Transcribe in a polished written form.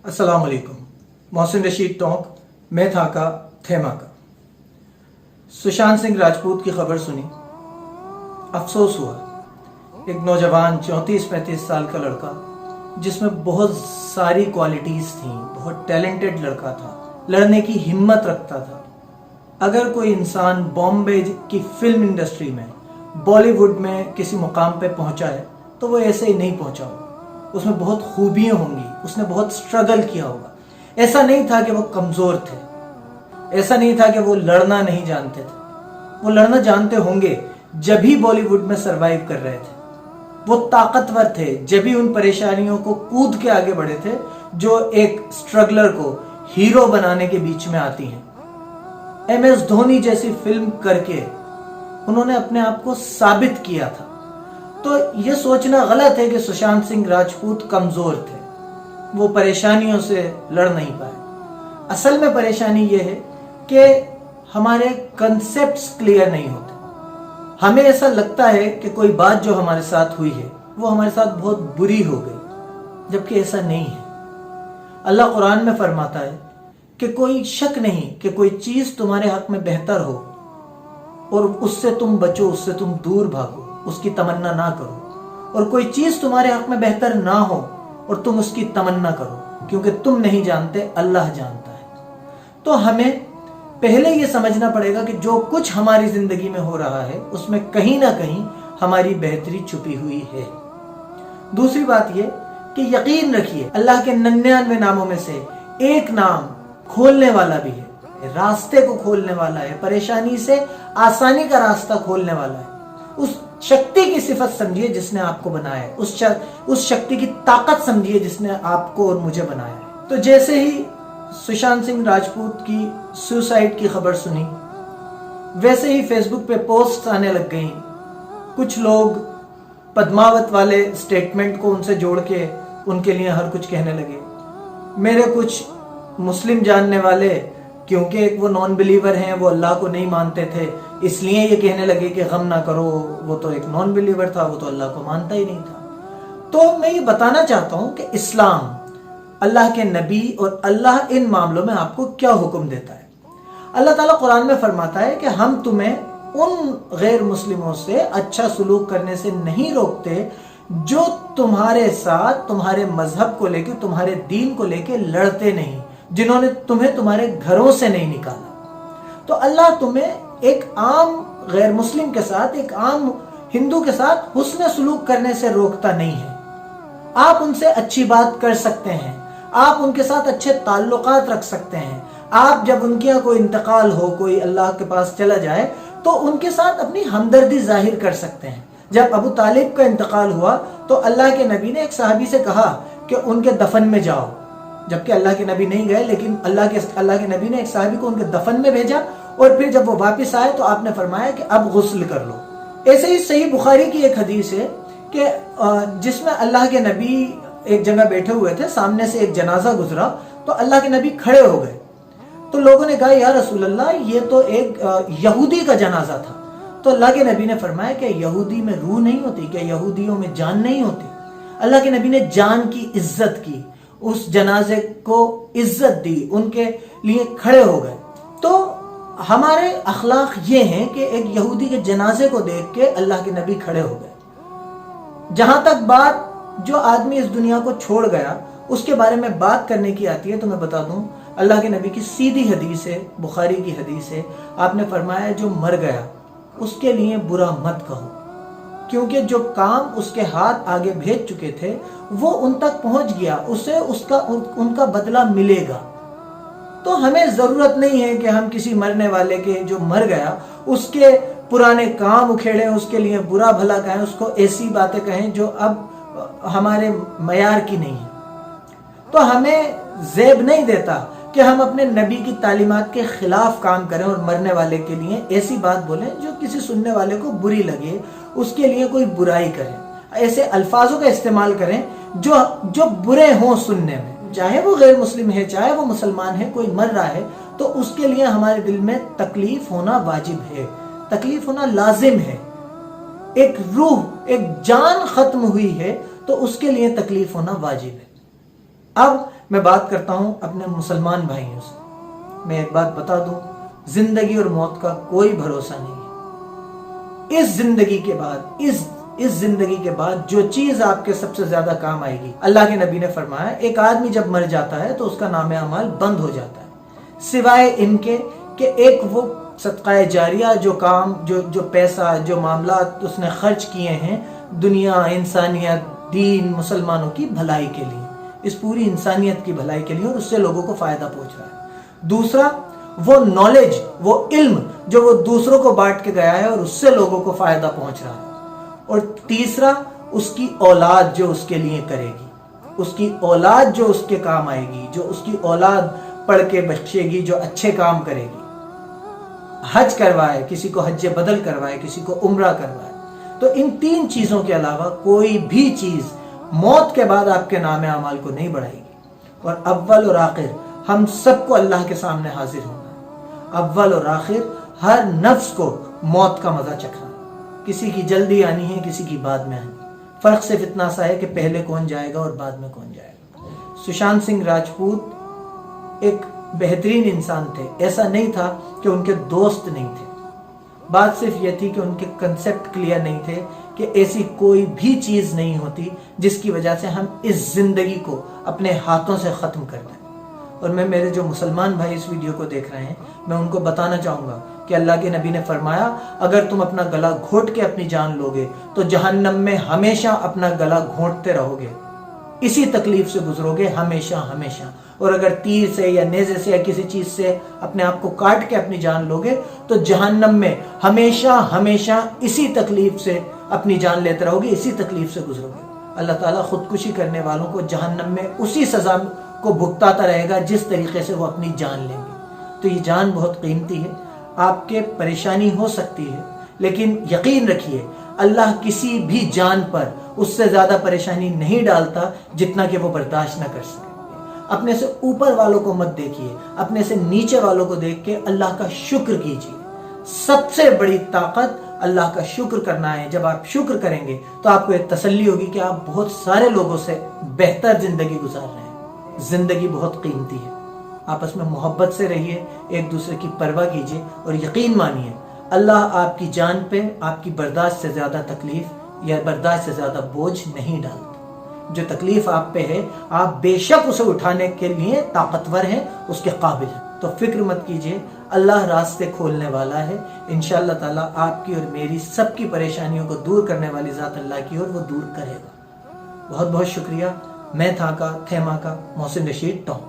अस्सलाम वालेकुम। मोहसिन रशीद टोंक, मैं था का थेमा का। सुशांत सिंह राजपूत की खबर सुनी, अफसोस हुआ। एक नौजवान 34-35 साल का लड़का जिसमें बहुत सारी क्वालिटीज थी, बहुत टैलेंटेड लड़का था, लड़ने की हिम्मत रखता था। अगर कोई इंसान बॉम्बे की फिल्म इंडस्ट्री में, बॉलीवुड में किसी मुकाम पे पहुंचा है तो वो ऐसे ही नहीं पहुंचा होगा। उसमें बहुत खूबियां होंगी, उसने बहुत स्ट्रगल किया होगा। ऐसा नहीं था कि वो कमजोर थे, ऐसा नहीं था कि वो लड़ना नहीं जानते थे। वो लड़ना जानते होंगे जब ही बॉलीवुड में सरवाइव कर रहे थे। वो ताकतवर थे जब ही उन परेशानियों को कूद के आगे बढ़े थे जो एक स्ट्रगलर को हीरो बनाने के बीच में आती हैं। MS धोनी जैसी फिल्म करके उन्होंने अपने आप को साबित किया था। तो ये सोचना गलत है कि सुशांत सिंह राजपूत कमजोर थे, वो परेशानियों से लड़ नहीं पाए। असल में परेशानी ये है कि हमारे कंसेप्ट्स क्लियर नहीं होते। हमें ऐसा लगता है कि कोई बात जो हमारे साथ हुई है वो हमारे साथ बहुत बुरी हो गई, जबकि ऐसा नहीं है। अल्लाह कुरान में फरमाता है कि कोई शक नहीं कि कोई चीज तुम्हारे हक में बेहतर हो और उससे तुम बचो, उससे तुम दूर भागो, उसकी तमन्ना ना करो। और कोई चीज तुम्हारे हक में बेहतर ना हो और तुम उसकी तमन्ना करो, क्योंकि तुम नहीं जानते, अल्लाह जानता है। तो हमें पहले ये समझना पड़ेगा कि जो कुछ हमारी जिंदगी में हो रहा है उसमें कहीं ना कहीं हमारी बेहतरी छुपी हुई है। दूसरी बात ये कि यकीन रखिए, अल्लाह के 99 नामों में से एक नाम खोलने वाला भी है, रास्ते को खोलने वाला है, परेशानी से आसानी का रास्ता खोलने वाला है। उस शक्ति की सिफत समझिए जिसने आपको बनाया है, उस शक्ति की ताकत समझिए जिसने आपको और मुझे बनाया है। तो जैसे ही सुशांत सिंह राजपूत की सुसाइड की खबर सुनी, वैसे ही फेसबुक पे पोस्ट आने लग गई। कुछ लोग पद्मावत वाले स्टेटमेंट को उनसे जोड़ के उनके लिए हर कुछ कहने लगे। मेरे कुछ मुस्लिम जानने वाले, क्योंकि एक वो नॉन बिलीवर हैं, वो अल्लाह को नहीं मानते थे, इसलिए ये कहने लगे कि गम ना करो, वो तो एक नॉन बिलीवर था, वो तो अल्लाह को मानता ही नहीं था। तो मैं ये बताना चाहता हूं कि इस्लाम, अल्लाह के नबी और अल्लाह इन मामलों में आपको क्या हुक्म देता है। अल्लाह ताला कुरान में फरमाता है कि हम तुम्हें उन गैर मुस्लिमों से अच्छा सुलूक करने से नहीं रोकते जो तुम्हारे साथ तुम्हारे मजहब को लेकर, तुम्हारे दीन को लेकर लड़ते नहीं, जिन्होंने तुम्हें तुम्हारे घरों से नहीं निकाला। तो अल्लाह तुम्हें एक आम गैर मुस्लिम के साथ, एक आम हिंदू के साथ हुस्न सलूक करने से रोकता नहीं है। आप उनसे अच्छी बात कर सकते हैं, आप उनके साथ अच्छे ताल्लुकात रख सकते हैं। आप जब उनके यहाँ कोई इंतकाल हो, कोई अल्लाह के पास चला जाए, तो उनके साथ अपनी हमदर्दी जाहिर कर सकते हैं। जब अबू तालिब का इंतकाल हुआ तो अल्लाह के नबी ने एक सहाबी से कहा कि उनके दफन में जाओ, जबकि अल्लाह के नबी नहीं गए, लेकिन अल्लाह के नबी ने एक सहाबी को उनके दफन में भेजा। और फिर जब वो वापस आए तो आपने फरमाया कि अब गुस्ल कर लो। ऐसे ही सही बुखारी की एक हदीस है कि जिसमें अल्लाह के नबी एक जगह बैठे हुए थे, सामने से एक जनाजा गुजरा तो अल्लाह के नबी खड़े हो गए। तो लोगों ने कहा, या रसूल अल्लाह, ये तो एक यहूदी का जनाजा था। तो अल्लाह के नबी ने फरमाया कि यहूदी में रूह नहीं होती, क्या यहूदियों में जान नहीं होती? अल्लाह के नबी ने जान की इज्जत की, उस जनाजे को इज्जत दी, उनके लिए खड़े हो गए। तो हमारे अखलाक ये हैं कि एक यहूदी के जनाजे को देख के अल्लाह के नबी खड़े हो गए। जहां तक बात जो आदमी इस दुनिया को छोड़ गया उसके बारे में बात करने की आती है, तो मैं बता दूं, अल्लाह के नबी की सीधी हदीस है, बुखारी की हदीस है। आपने फरमाया जो मर गया उसके लिए बुरा मत कहो, क्योंकि जो काम उसके हाथ आगे भेज चुके थे वो उन तक पहुंच गया, उसे उनका बदला मिलेगा। तो हमें जरूरत नहीं है कि हम किसी मरने वाले के, जो मर गया, उसके पुराने काम उखेड़ें, उसके लिए बुरा भला कहें, उसको ऐसी बातें कहें जो अब हमारे मयार की नहीं है। तो हमें ज़ेब नहीं देता कि हम अपने नबी की तालीमात के खिलाफ काम करें और मरने वाले के लिए ऐसी बात बोलें जो किसी सुनने वाले को बुरी लगे, उसके लिए कोई बुराई करें, ऐसे अल्फाजों का इस्तेमाल करें जो बुरे हों सुनने में। चाहे वो गैर मुस्लिम है, चाहे वो मुसलमान है, कोई मर रहा है तो उसके लिए हमारे दिल में तकलीफ होना वाजिब है, तकलीफ होना लाजिम है। एक रूह, एक जान खत्म हुई है तो उसके लिए तकलीफ होना वाजिब है। अब میں بات کرتا ہوں اپنے مسلمان بھائیوں سے. میں ایک بات بتا دوں, زندگی اور موت کا کوئی بھروسہ نہیں ہے. اس زندگی کے بعد جو چیز آپ کے سب سے زیادہ کام آئے گی, اللہ کے نبی نے فرمایا ایک آدمی جب مر جاتا ہے تو اس کا نام اعمال بند ہو جاتا ہے, سوائے ان کے کہ ایک وہ صدقہ جاریہ جو کام جو پیسہ جو معاملات اس نے خرچ کیے ہیں دنیا, انسانیت, دین, مسلمانوں کی بھلائی کے لیے, اس پوری انسانیت کی بھلائی کے لیے, اور اس سے لوگوں کو فائدہ پہنچ رہا ہے. دوسرا وہ نالج, وہ علم جو وہ دوسروں کو بانٹ کے گیا ہے اور اس سے لوگوں کو فائدہ پہنچ رہا ہے. اور تیسرا اس کی اولاد جو اس کے لیے کرے گی, اس کی اولاد جو اس کے کام آئے گی, جو اس کی اولاد پڑھ کے بچے گی, جو اچھے کام کرے گی, حج کروائے, کسی کو حج بدل کروائے, کسی کو عمرہ کروائے. تو ان 3 چیزوں کے علاوہ کوئی بھی چیز موت کے بعد آپ کے نام اعمال کو نہیں بڑھائے گی. اور اول اور آخر ہم سب کو اللہ کے سامنے حاضر ہونا ہے. اول اور آخر ہر نفس کو موت کا مزہ چکھنا ہے. کسی کی جلدی آنی ہے, کسی کی بعد میں آنی. فرق صرف اتنا سا ہے کہ پہلے کون جائے گا اور بعد میں کون جائے گا. سشانت سنگھ راجپوت ایک بہترین انسان تھے. ایسا نہیں تھا کہ ان کے دوست نہیں تھے, بات صرف یہ تھی کہ ان کے کنسیپٹ کلیئر نہیں تھے کہ ایسی کوئی بھی چیز نہیں ہوتی جس کی وجہ سے ہم اس زندگی کو اپنے ہاتھوں سے ختم کر دیں. اور میں میرے جو مسلمان بھائی اس ویڈیو کو دیکھ رہے ہیں, میں ان کو بتانا چاہوں گا کہ اللہ کے نبی نے فرمایا اگر تم اپنا گلا گھونٹ کے اپنی جان لوگے تو جہنم میں ہمیشہ اپنا گلا گھونٹتے رہو گے, اسی تکلیف سے گزرو گے ہمیشہ ہمیشہ. اور اگر تیر سے یا نیزے سے یا کسی چیز سے اپنے آپ کو کاٹ کے اپنی جان لوگے تو جہنم میں ہمیشہ ہمیشہ اسی تکلیف سے اپنی جان لیتے رہو گے, اسی تکلیف سے گزرو گے. اللہ تعالیٰ خودکشی کرنے والوں کو جہنم میں اسی سزا کو بھگتاتا رہے گا جس طریقے سے وہ اپنی جان لیں گے. تو یہ جان بہت قیمتی ہے. آپ کے پریشانی ہو سکتی ہے, لیکن یقین رکھیے اللہ کسی بھی جان پر اس سے زیادہ پریشانی نہیں ڈالتا جتنا کہ وہ برداشت نہ کر سکے. اپنے سے اوپر والوں کو مت دیکھیے, اپنے سے نیچے والوں کو دیکھ کے اللہ کا شکر کیجیے. سب سے بڑی طاقت اللہ کا شکر کرنا ہے. جب آپ شکر کریں گے تو آپ کو ایک تسلی ہوگی کہ آپ بہت سارے لوگوں سے بہتر زندگی گزار رہے ہیں. زندگی بہت قیمتی ہے. آپس میں محبت سے رہیے, ایک دوسرے کی پرواہ کیجیے, اور یقین مانیے اللہ آپ کی جان پہ آپ کی برداشت سے زیادہ تکلیف یا برداشت سے زیادہ بوجھ نہیں ڈالتا. جو تکلیف آپ پہ ہے آپ بے شک اسے اٹھانے کے لیے طاقتور ہیں, اس کے قابل ہیں. تو فکر مت کیجیے, اللہ راستے کھولنے والا ہے. انشاءاللہ تعالیٰ آپ کی اور میری سب کی پریشانیوں کو دور کرنے والی ذات اللہ کی, اور وہ دور کرے گا. بہت بہت شکریہ. میں تھا کا تھیما کا محسن رشید ٹونک.